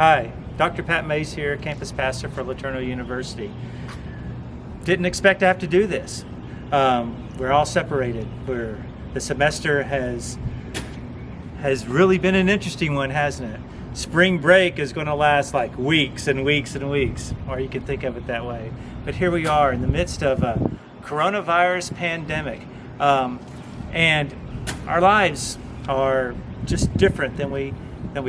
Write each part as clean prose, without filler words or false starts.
Hi, Dr. Pat Mays here, campus pastor for Laterno University. Didn't expect to have to do this. We're all separated. The semester has really been an interesting one, hasn't it? Spring break is going to last like weeks and weeks and weeks, or you could think of it that way. But here we are in the midst of a coronavirus pandemic, and our lives are just different than we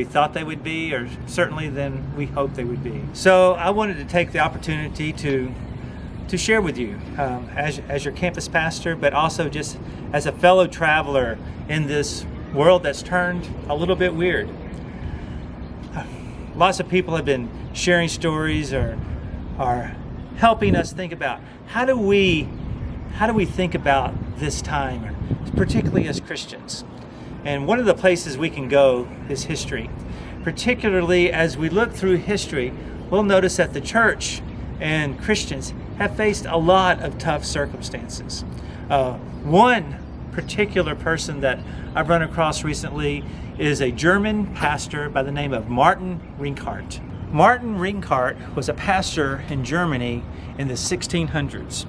thought they would be, or certainly than we hoped they would be. So I wanted to take the opportunity to share with you as your campus pastor, but also just as a fellow traveler in this world that's turned a little bit weird. Lots of people have been sharing stories or are helping us think about how do we think about this time, particularly as Christians. And one of the places we can go is history. Particularly as we look through history, we'll notice that the church and Christians have faced a lot of tough circumstances. One particular person that I've run across recently is a German pastor by the name of Martin Rinkart. Martin Rinkart was a pastor in Germany in the 1600s.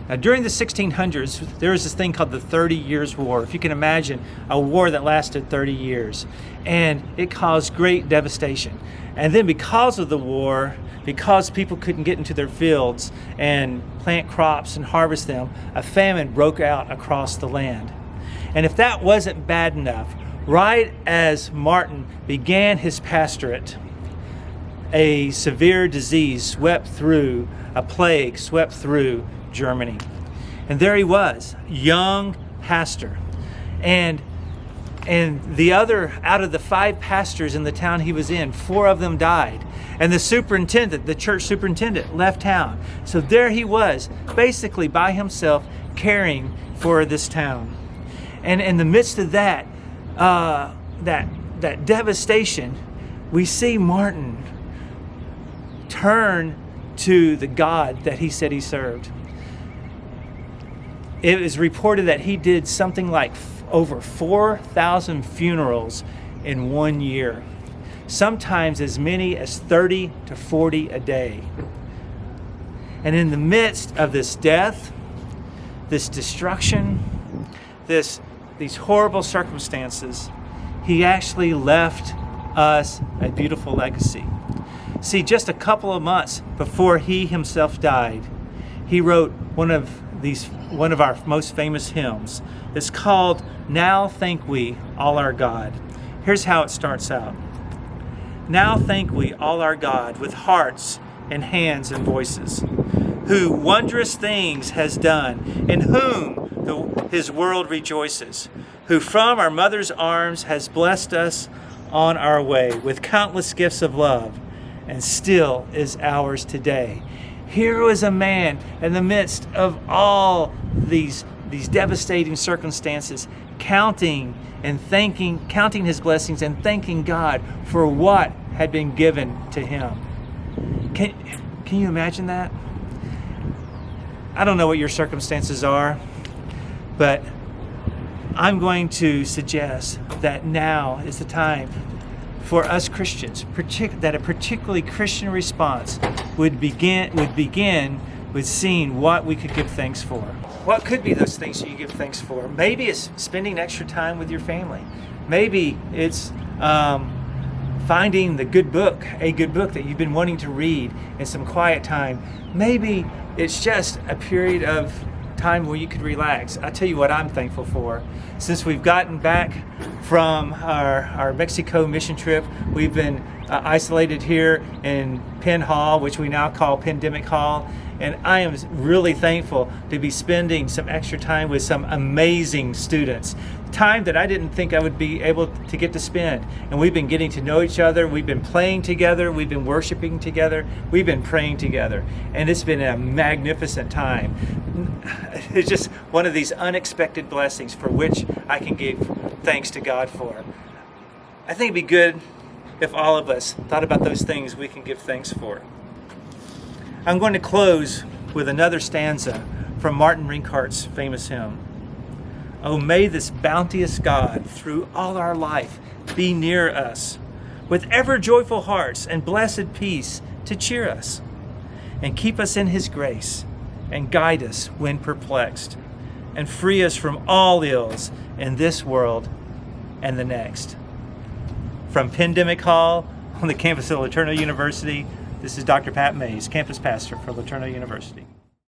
Now, during the 1600s, there was this thing called the 30 Years' War. If you can imagine, a war that lasted 30 years. And it caused great devastation. And then because of the war, because people couldn't get into their fields and plant crops and harvest them, a famine broke out across the land. And if that wasn't bad enough, right as Martin began his pastorate, a severe disease swept through, a plague swept through Germany. And there he was, young pastor. And the other, out of the 5 pastors in the town he was in, 4 of them died. And the superintendent, the church superintendent, left town. So there he was, basically by himself, caring for this town. And in the midst of that devastation, we see Martin turn to the God that he said he served. It is reported that he did something like over 4,000 funerals in 1 year. Sometimes as many as 30 to 40 a day. And in the midst of this death, this destruction, these horrible circumstances, he actually left us a beautiful legacy. See, just a couple of months before he himself died, he wrote one of our most famous hymns. It's called "Now Thank We All Our God." Here's how it starts out. Now thank we all our God with hearts and hands and voices, who wondrous things has done, in whom his world rejoices, who from our mother's arms has blessed us on our way with countless gifts of love, and still is ours today. Here was a man in the midst of all these devastating circumstances, counting his blessings and thanking God for what had been given to him. Can you imagine that? I don't know what your circumstances are, but I'm going to suggest that now is the time for us Christians, that a particularly Christian response would begin with seeing what we could give thanks for. What could be those things that you give thanks for? Maybe it's spending extra time with your family. Maybe it's finding a good book that you've been wanting to read in some quiet time. Maybe it's just a period of time where you could relax. I'll tell you what I'm thankful for. Since we've gotten back from our Mexico mission trip, we've been isolated here in Penn Hall, which we now call Pandemic Hall. And I am really thankful to be spending some extra time with some amazing students. Time that I didn't think I would be able to get to spend. And we've been getting to know each other. We've been playing together. We've been worshiping together. We've been praying together. And it's been a magnificent time. It's just one of these unexpected blessings for which I can give thanks to God for. I think it'd be good if all of us thought about those things we can give thanks for. I'm going to close with another stanza from Martin Rinkart's famous hymn. Oh, may this bounteous God through all our life be near us, with ever joyful hearts and blessed peace to cheer us, and keep us in his grace, and guide us when perplexed, and free us from all ills in this world and the next. From Pandemic Hall on the campus of LeTourneau University, this is Dr. Pat Mays, campus pastor for LeTourneau University.